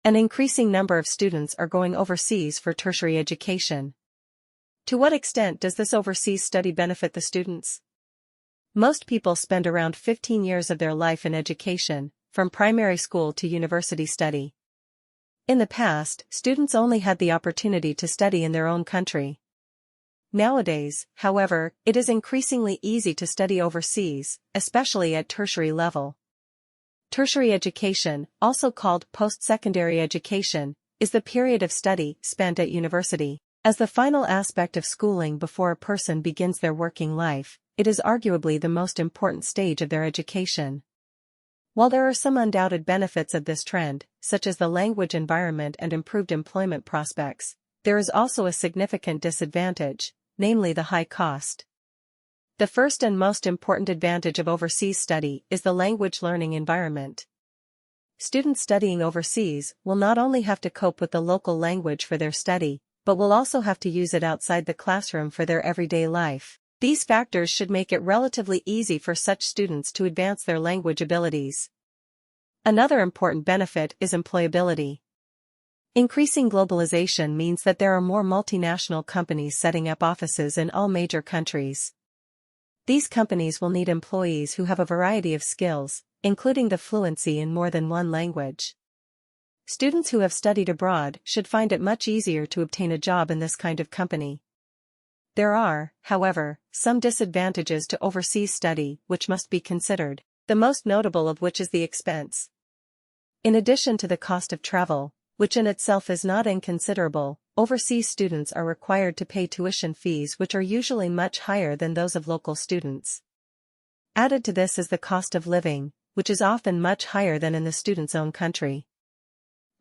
An increasing number of students are going overseas for tertiary education. To what extent does this overseas study benefit the students? Most people spend around 15 years of their life in education, from primary school to university study. In the past, students only had the opportunity to study in their own country. Nowadays, however, it is increasingly easy to study overseas, especially at tertiary level. Tertiary education, also called post-secondary education, is the period of study spent at university. As the final aspect of schooling before a person begins their working life, it is arguably the most important stage of their education. While there are some undoubted benefits of this trend, such as the language environment and improved employment prospects, there is also a significant disadvantage, namely the high cost. The first and most important advantage of overseas study is the language learning environment. Students studying overseas will not only have to cope with the local language for their study, but will also have to use it outside the classroom for their everyday life. These factors should make it relatively easy for such students to advance their language abilities. Another important benefit is employability. Increasing globalization means that there are more multinational companies setting up offices in all major countries. These companies will need employees who have a variety of skills, including the fluency in more than one language. Students who have studied abroad should find it much easier to obtain a job in this kind of company. There are, however, some disadvantages to overseas study which must be considered, the most notable of which is the expense. In addition to the cost of travel, which in itself is not inconsiderable, overseas students are required to pay tuition fees which are usually much higher than those of local students. Added to this is the cost of living, which is often much higher than in the student's own country.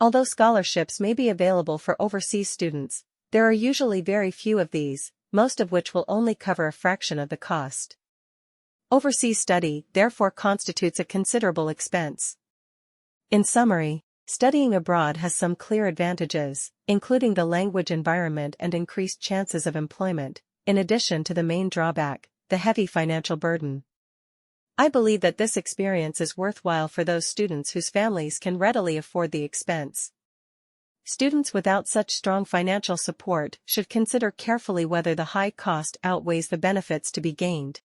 Although scholarships may be available for overseas students, there are usually very few of these, most of which will only cover a fraction of the cost. Overseas study, therefore, constitutes a considerable expense. In summary, studying abroad has some clear advantages, including the language environment and increased chances of employment, in addition to the main drawback, the heavy financial burden. I believe that this experience is worthwhile for those students whose families can readily afford the expense. Students without such strong financial support should consider carefully whether the high cost outweighs the benefits to be gained.